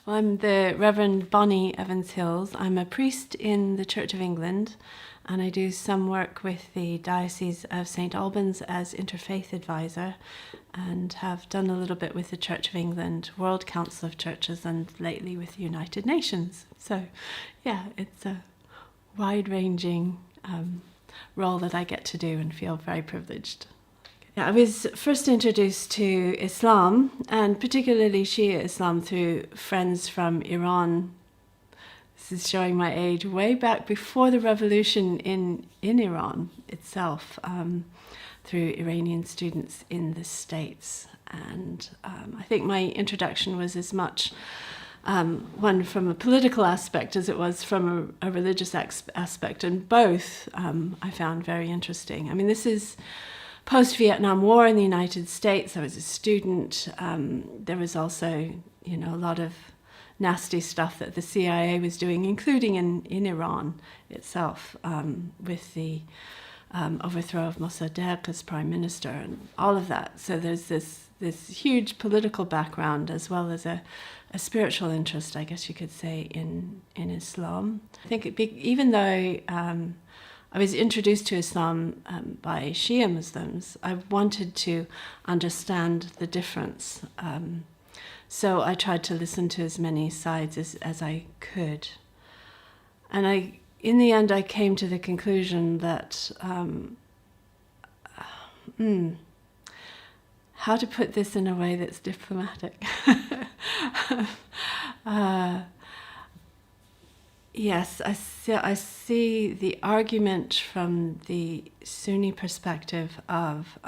Well, I'm the Reverend Bonnie Evans-Hills. I'm a priest in the Church of England, and I do some work with the Diocese of St Albans as interfaith advisor, and have done a little bit with the Church of England, World Council of Churches, and lately with the United Nations. So, yeah, it's a wide-ranging role that I get to do and feel very privileged. I was first introduced to Islam, and particularly Shia Islam, through friends from Iran. This is showing my age, way back before the revolution in Iran itself, through Iranian students in the States. And I think my introduction was as much one from a political aspect as it was from a religious aspect, and both I found very interesting. I mean, this is post-Vietnam War in the United States. I was a student. There was also, a lot of nasty stuff that the CIA was doing, including in Iran itself, with the overthrow of Mossadegh as prime minister and all of that. So there's this huge political background as well as a spiritual interest, I guess you could say, in Islam. I think even though I was introduced to Islam by Shia Muslims, I wanted to understand the difference. So I tried to listen to as many sides as I could. And in the end, I came to the conclusion that how to put this in a way that's diplomatic. Yes, I see the argument from the Sunni perspective of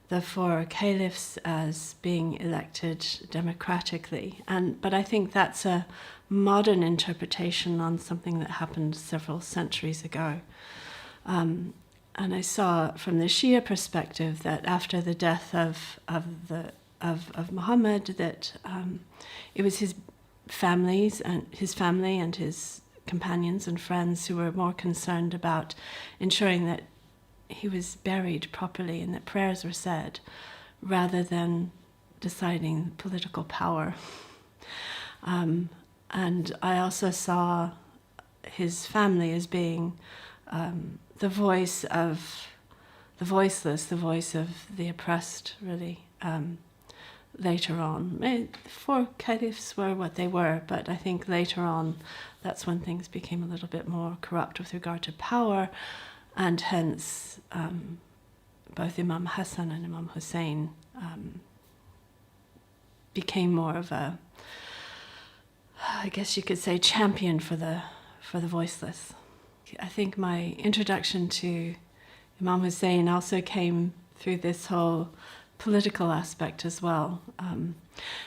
the four caliphs as being elected democratically, but I think that's a modern interpretation on something that happened several centuries ago. And I saw from the Shia perspective that after the death of Muhammad, that it was his family and his companions and friends who were more concerned about ensuring that he was buried properly and that prayers were said, rather than deciding political power. And I also saw his family as being the voice of the voiceless, the voice of the oppressed, really. Later on, the four caliphs were what they were, but I think later on that's when things became a little bit more corrupt with regard to power, and hence both Imam Hassan and Imam Hussein became more of a, I guess you could say, champion for the voiceless. I think my introduction to Imam Hussein also came through this whole political aspect as well.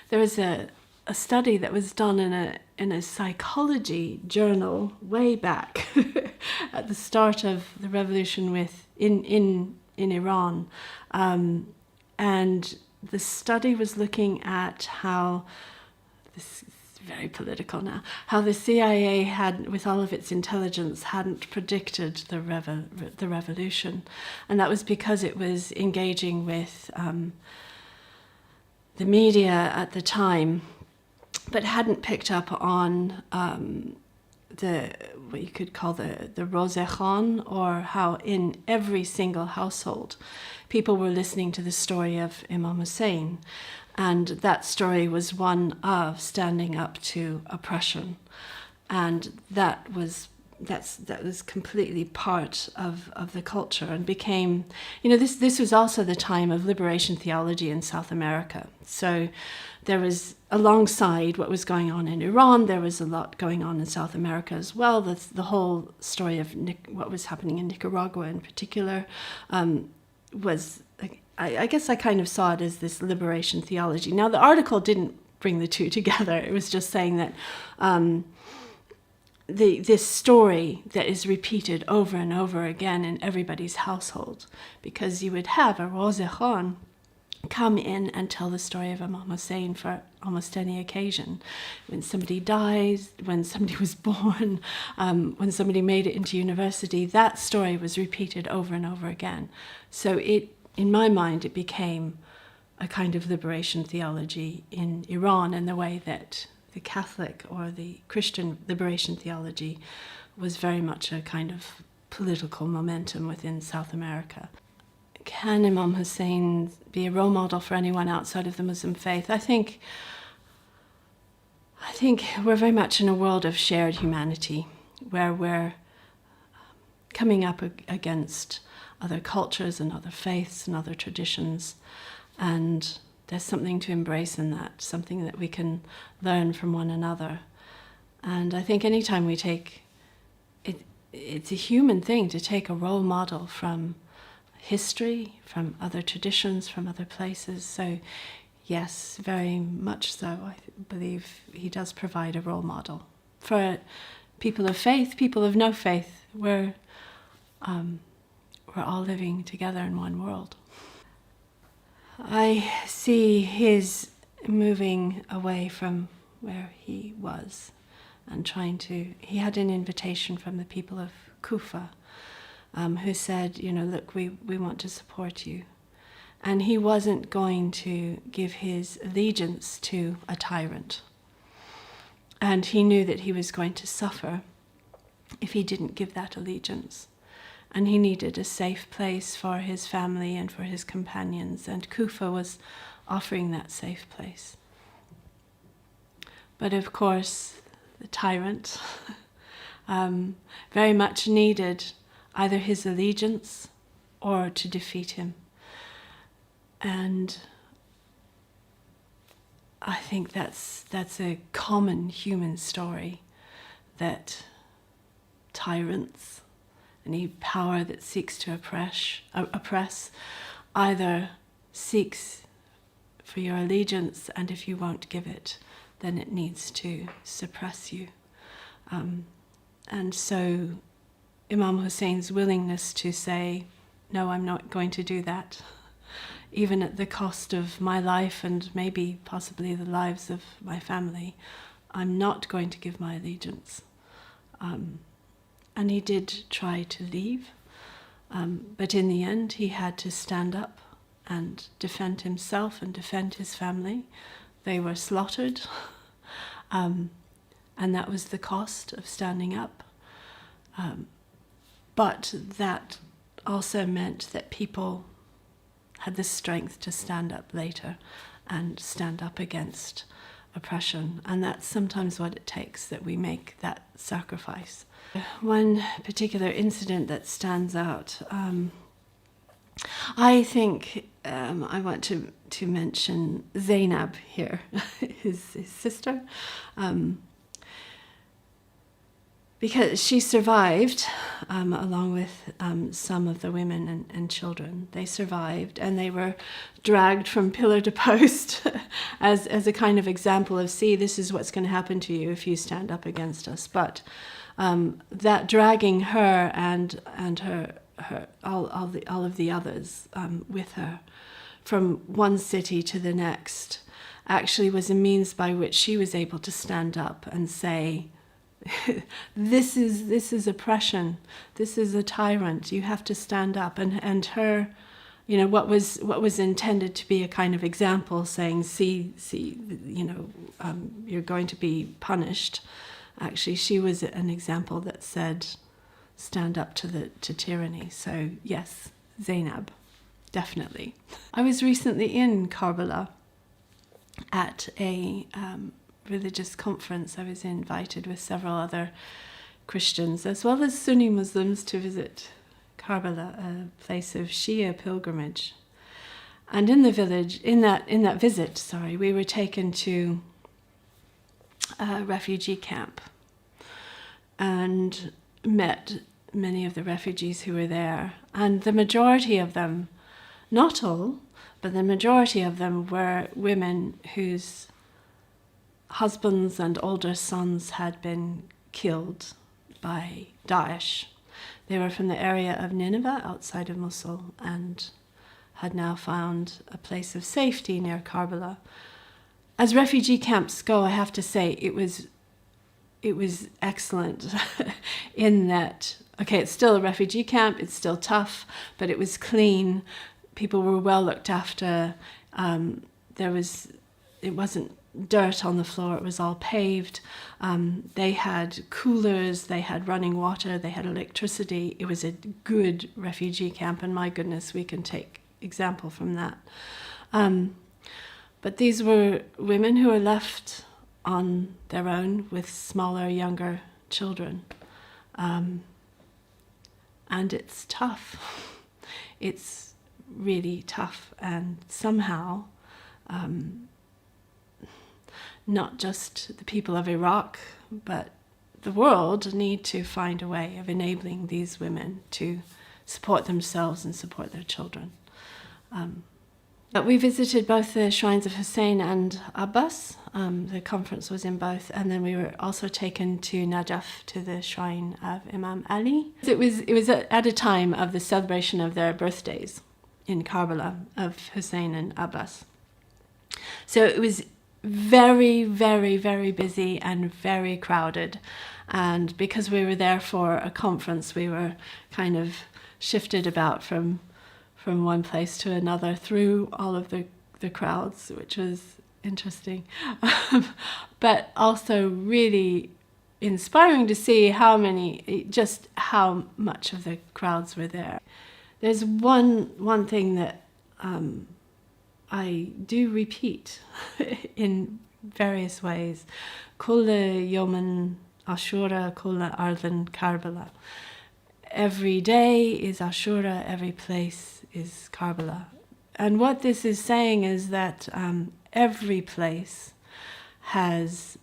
There was a study that was done in a psychology journal way back at the start of the revolution in Iran, and the study was looking at how, this is very political now, how the CIA had, with all of its intelligence, hadn't predicted the revolution, and that was because it was engaging with the media at the time, but hadn't picked up on what you could call the Rosé Khan, or how in every single household people were listening to the story of Imam Hussein. And that story was one of standing up to oppression. And that was completely part of the culture, and became, this was also the time of liberation theology in South America. So there was, alongside what was going on in Iran, there was a lot going on in South America as well. The whole story of what was happening in Nicaragua in particular was, I guess I kind of saw it as this liberation theology. Now, the article didn't bring the two together. It was just saying that this story that is repeated over and over again in everybody's household, because you would have a Rosé Khan come in and tell the story of Imam Hussein for almost any occasion. When somebody dies, when somebody was born, when somebody made it into university, that story was repeated over and over again. So in my mind, it became a kind of liberation theology in Iran, in the way that Catholic or the Christian liberation theology was very much a kind of political momentum within South America. Can Imam Hussein be a role model for anyone outside of the Muslim faith? I think we're very much in a world of shared humanity, where we're coming up against other cultures and other faiths and other traditions, and there's something to embrace in that, something that we can learn from one another. And I think anytime we take it, it's a human thing to take a role model from history, from other traditions, from other places. So yes, very much so. I believe he does provide a role model for people of faith, people of no faith. We're all living together in one world. I see his moving away from where he was and he had an invitation from the people of Kufa, who said, look, we want to support you. And he wasn't going to give his allegiance to a tyrant. And he knew that he was going to suffer if he didn't give that allegiance. And he needed a safe place for his family and for his companions, and Kufa was offering that safe place. But of course, the tyrant very much needed either his allegiance or to defeat him. And I think that's a common human story, that tyrants, any power that seeks to oppress either seeks for your allegiance, and if you won't give it, then it needs to suppress you. And so Imam Hussein's willingness to say, no, I'm not going to do that, even at the cost of my life and maybe possibly the lives of my family, I'm not going to give my allegiance. And he did try to leave, but in the end he had to stand up and defend himself and defend his family. They were slaughtered, and that was the cost of standing up. But that also meant that people had the strength to stand up later and stand up against oppression. And that's sometimes what it takes, that we make that sacrifice. One particular incident that stands out, I think I want to mention Zainab here, his sister, because she survived along with some of the women and children. They survived, and they were dragged from pillar to post as a kind of example of, see, this is what's going to happen to you if you stand up against us. But that dragging her and her all of the others with her from one city to the next actually was a means by which she was able to stand up and say, this is oppression, this is a tyrant, you have to stand up. And her, what was intended to be a kind of example, saying, see, you're going to be punished. Actually, she was an example that said, stand up to tyranny. So yes, Zainab, definitely. I was recently in Karbala at a religious conference. I was invited with several other Christians as well as Sunni Muslims to visit Karbala, a place of Shia pilgrimage. And in the village, in that visit, we were taken to a refugee camp and met many of the refugees who were there. And the majority of them, not all, but the majority of them were women whose husbands and older sons had been killed by Daesh. They were from the area of Nineveh outside of Mosul and had now found a place of safety near Karbala. As refugee camps go, I have to say it was excellent in that, okay, it's still a refugee camp, it's still tough, but it was clean. People were well looked after. There was it wasn't dirt on the floor, it was all paved. They had coolers, they had running water, they had electricity. It was a good refugee camp, and my goodness, we can take example from that. But these were women who were left on their own with smaller, younger children. And it's tough. It's really tough. And somehow, not just the people of Iraq, but the world need to find a way of enabling these women to support themselves and support their children. But we visited both the shrines of Hussein and Abbas. The conference was in both, and then we were also taken to Najaf, to the shrine of Imam Ali. It was at a time of the celebration of their birthdays in Karbala, of Hussein and Abbas. So it was very, very, very busy and very crowded. And because we were there for a conference, we were kind of shifted about from one place to another through all of the crowds, which was interesting. But also really inspiring to see how much of the crowds were there. There's one thing that I do repeat in various ways. Kulla Yoman Ashura, Kulla Ardan Karbala. Every day is Ashura, every place is Karbala. And what this is saying is that every place has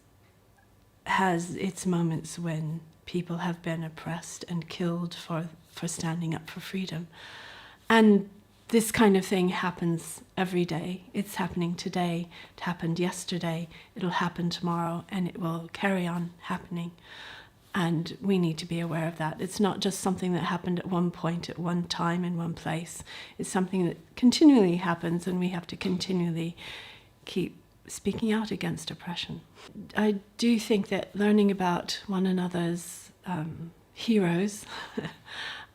its moments when people have been oppressed and killed for standing up for freedom. And this kind of thing happens every day. It's happening today, it happened yesterday, it'll happen tomorrow, and it will carry on happening. And we need to be aware of that. It's not just something that happened at one point, at one time, in one place. It's something that continually happens, and we have to continually keep speaking out against oppression. I do think that learning about one another's heroes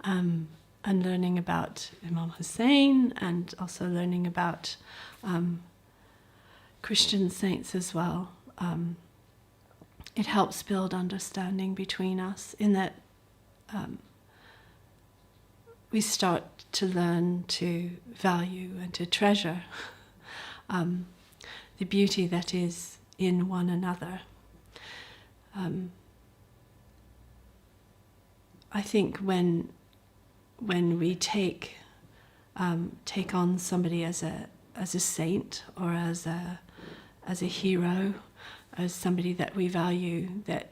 and learning about Imam Hussein, and also learning about Christian saints as well, it helps build understanding between us, in that we start to learn to value and to treasure the beauty that is in one another. I think when we take on somebody as a saint, or as a hero, as somebody that we value, that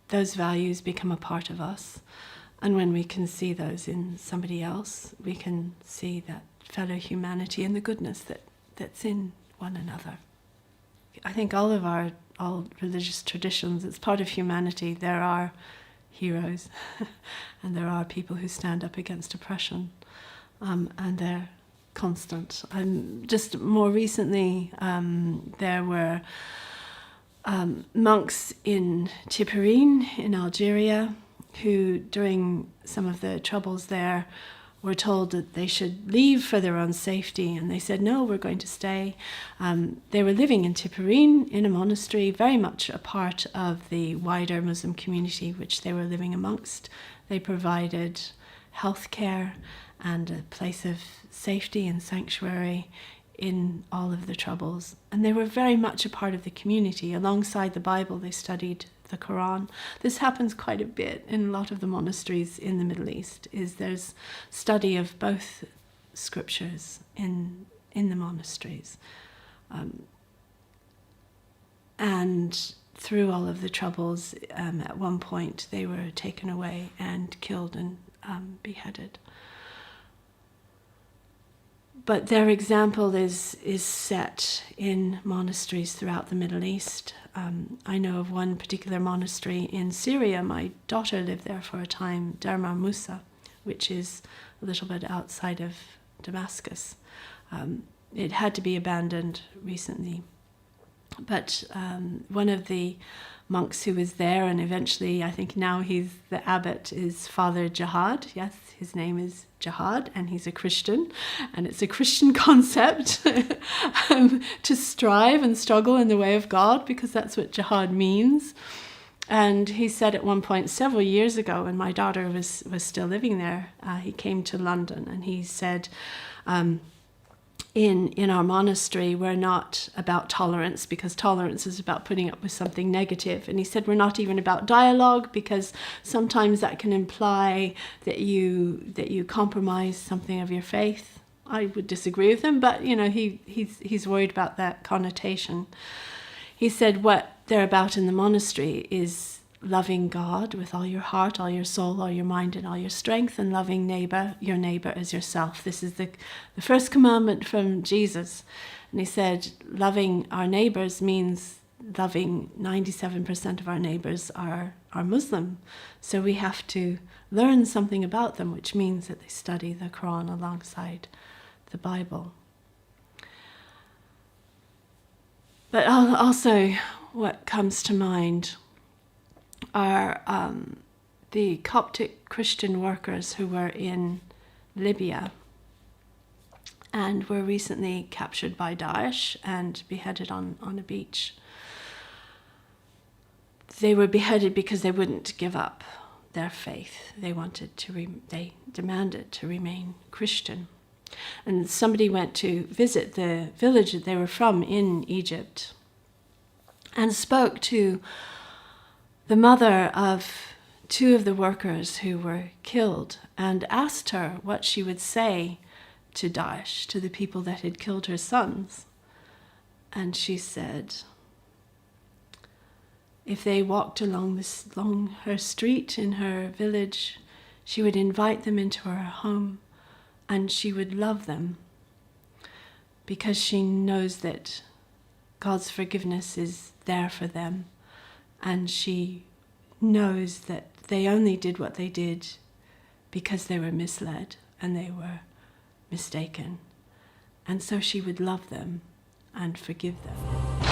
those values become a part of us. And when we can see those in somebody else, we can see that fellow humanity and the goodness that's in one another. I think all religious traditions, it's part of humanity. There are heroes and there are people who stand up against oppression, and they're constant. Just more recently, there were monks in Tipperine in Algeria who, during some of the troubles there, were told that they should leave for their own safety, and they said, no, we're going to stay. They were living in Tipperine in a monastery, very much a part of the wider Muslim community which they were living amongst. They provided healthcare and a place of safety and sanctuary in all of the troubles. And they were very much a part of the community. Alongside the Bible, they studied the Quran. This happens quite a bit in a lot of the monasteries in the Middle East, is there's study of both scriptures in the monasteries. And through all of the troubles, at one point they were taken away and killed and beheaded. But their example is set in monasteries throughout the Middle East. I know of one particular monastery in Syria. My daughter lived there for a time, Darmar Musa, which is a little bit outside of Damascus. It had to be abandoned recently But one of the monks who was there, and eventually I think now he's the abbot, is Father Jihad. Yes, his name is Jihad, and he's a Christian, and it's a Christian concept to strive and struggle in the way of God, because that's what jihad means. And he said at one point several years ago, when my daughter was still living there, he came to London, and he said, in our monastery, we're not about tolerance, because tolerance is about putting up with something negative. And he said, we're not even about dialogue, because sometimes that can imply that you compromise something of your faith. I would disagree with him, but he's worried about that connotation. He said what they're about in the monastery is loving God with all your heart, all your soul, all your mind, and all your strength, and loving your neighbor as yourself. This is the first commandment from Jesus. And he said loving our neighbors means loving 97% of our neighbors are Muslim. So we have to learn something about them, which means that they study the Quran alongside the Bible. But also what comes to mind are the Coptic Christian workers who were in Libya and were recently captured by Daesh and beheaded on a beach. They were beheaded because they wouldn't give up their faith. They demanded to remain Christian. And somebody went to visit the village that they were from in Egypt and spoke to the mother of two of the workers who were killed, and asked her what she would say to Daesh, to the people that had killed her sons. And she said, if they walked along her street in her village, she would invite them into her home, and she would love them, because she knows that God's forgiveness is there for them. And she knows that they only did what they did because they were misled and they were mistaken. And so she would love them and forgive them.